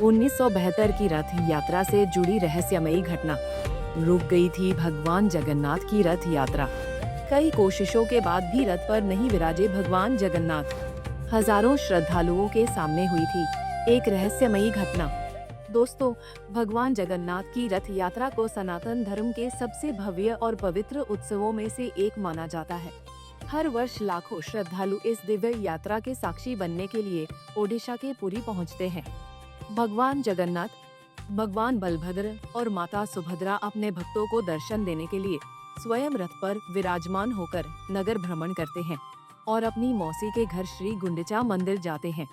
1972 की रथ यात्रा से जुड़ी रहस्यमयी घटना। रुक गई थी भगवान जगन्नाथ की रथ यात्रा। कई कोशिशों के बाद भी रथ पर नहीं विराजे भगवान जगन्नाथ। हजारों श्रद्धालुओं के सामने हुई थी एक रहस्यमयी घटना। दोस्तों, भगवान जगन्नाथ की रथ यात्रा को सनातन धर्म के सबसे भव्य और पवित्र उत्सवों में से एक माना जाता है। हर वर्ष लाखों श्रद्धालु इस दिव्य यात्रा के साक्षी बनने के लिए ओडिशा के पुरी पहुंचते हैं। भगवान जगन्नाथ, भगवान बलभद्र और माता सुभद्रा अपने भक्तों को दर्शन देने के लिए स्वयं रथ पर विराजमान होकर नगर भ्रमण करते हैं और अपनी मौसी के घर श्री गुंडिचा मंदिर जाते हैं।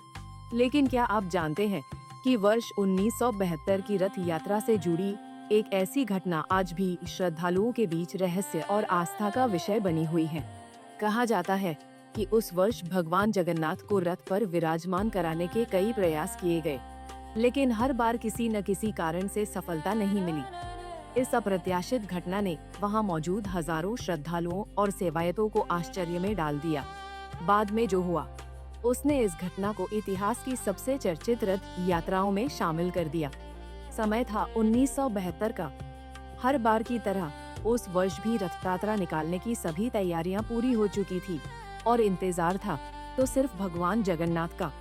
लेकिन क्या आप जानते हैं कि वर्ष 1972 की रथ यात्रा से जुड़ी एक ऐसी घटना आज भी श्रद्धालुओं के बीच रहस्य और आस्था का विषय बनी हुई है। कहा जाता है कि उस वर्ष भगवान जगन्नाथ को रथ पर विराजमान कराने के कई प्रयास किए गए, लेकिन हर बार किसी न किसी कारण से सफलता नहीं मिली। इस अप्रत्याशित घटना ने वहां मौजूद हजारों श्रद्धालुओं और सेवायतों को आश्चर्य में डाल दिया। बाद में जो हुआ, उसने इस घटना को इतिहास की सबसे चर्चित रथ यात्राओं में शामिल कर दिया। समय था 1972 का। हर बार की तरह उस वर्ष भी रथ यात्रा निकालने की सभी तैयारियां पूरी हो चुकी थी और इंतजार था तो सिर्फ भगवान जगन्नाथ का।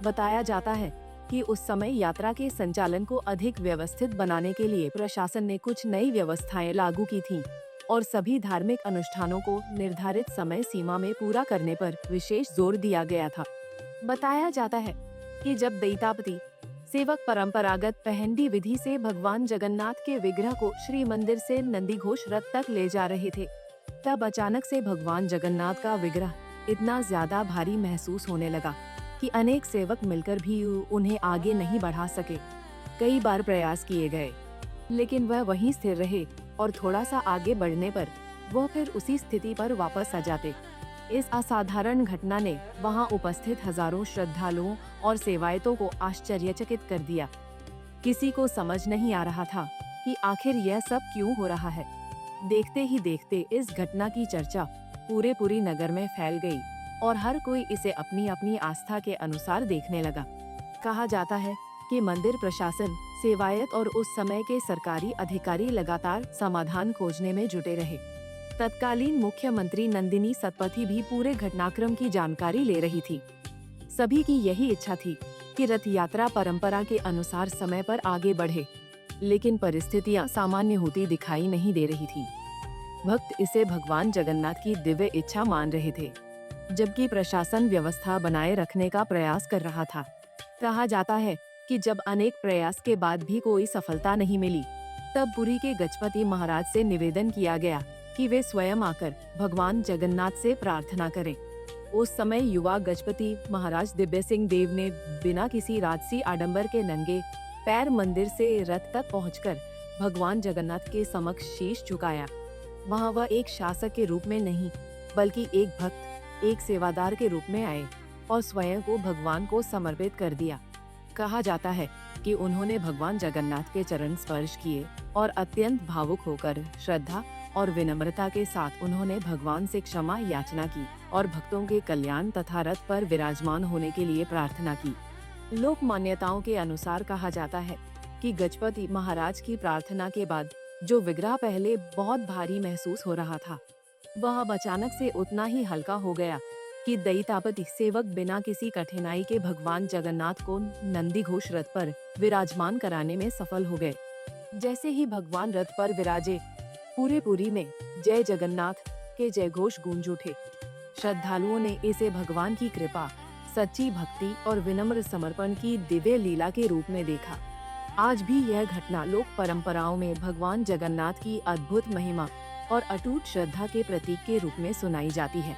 बताया जाता है कि उस समय यात्रा के संचालन को अधिक व्यवस्थित बनाने के लिए प्रशासन ने कुछ नई व्यवस्थाएं लागू की थीं और सभी धार्मिक अनुष्ठानों को निर्धारित समय सीमा में पूरा करने पर विशेष जोर दिया गया था। बताया जाता है कि जब दैतापति सेवक परंपरागत पहंडी विधि से भगवान जगन्नाथ के विग्रह को श्री मंदिर से नंदीघोष रथ तक ले जा रहे थे, तब अचानक से भगवान जगन्नाथ का विग्रह इतना ज्यादा भारी महसूस होने लगा कि अनेक सेवक मिलकर भी उन्हें आगे नहीं बढ़ा सके। कई बार प्रयास किए गए, लेकिन वह वहीं स्थिर रहे और थोड़ा सा आगे बढ़ने पर वह फिर उसी स्थिति पर वापस आ जाते। इस असाधारण घटना ने वहां उपस्थित हजारों श्रद्धालुओं और सेवायतों को आश्चर्यचकित कर दिया। किसी को समझ नहीं आ रहा था कि आखिर यह सब क्यों हो रहा है। देखते ही देखते इस घटना की चर्चा पूरे पुरी नगर में फैल गई और हर कोई इसे अपनी अपनी आस्था के अनुसार देखने लगा। कहा जाता है कि मंदिर प्रशासन, सेवायत और उस समय के सरकारी अधिकारी लगातार समाधान खोजने में जुटे रहे। तत्कालीन मुख्यमंत्री नंदिनी सतपथी भी पूरे घटनाक्रम की जानकारी ले रही थी। सभी की यही इच्छा थी कि रथ यात्रा परंपरा के अनुसार समय पर आगे बढ़े, लेकिन परिस्थितियां सामान्य होती दिखाई नहीं दे रही थी। भक्त इसे भगवान जगन्नाथ की दिव्य इच्छा मान रहे थे, जबकि प्रशासन व्यवस्था बनाए रखने का प्रयास कर रहा था। कहा जाता है कि जब अनेक प्रयास के बाद भी कोई सफलता नहीं मिली, तब पुरी के गजपति महाराज से निवेदन किया गया कि वे स्वयं आकर भगवान जगन्नाथ से प्रार्थना करें। उस समय युवा गजपति महाराज दिव्य सिंह देव ने बिना किसी राजसी आडंबर के नंगे पैर मंदिर से रथ तक पहुंचकर भगवान जगन्नाथ के समक्ष शीश झुकाया। वहां वह एक शासक के रूप में नहीं, बल्कि एक भक्त, एक सेवादार के रूप में आए और स्वयं को भगवान को समर्पित कर दिया। कहा जाता है कि उन्होंने भगवान जगन्नाथ के चरण स्पर्श किए और अत्यंत भावुक होकर श्रद्धा और विनम्रता के साथ उन्होंने भगवान से क्षमा याचना की और भक्तों के कल्याण तथा रथ पर विराजमान होने के लिए प्रार्थना की। लोक मान्यताओं के अनुसार कहा जाता है कि गजपति महाराज की प्रार्थना के बाद जो विग्रह पहले बहुत भारी महसूस हो रहा था, वह अब अचानक से उतना ही हल्का हो गया कि दैतापति सेवक बिना किसी कठिनाई के भगवान जगन्नाथ को नंदीघोष रथ पर विराजमान कराने में सफल हो गए। जैसे ही भगवान रथ पर विराजे, पूरे पुरी में जय जगन्नाथ के जयघोष गूंज उठे। श्रद्धालुओं ने इसे भगवान की कृपा, सच्ची भक्ति और विनम्र समर्पण की दिव्य लीला के रूप में देखा। आज भी यह घटना लोक परंपराओं में भगवान जगन्नाथ की अद्भुत महिमा और अटूट श्रद्धा के प्रतीक के रूप में सुनाई जाती है।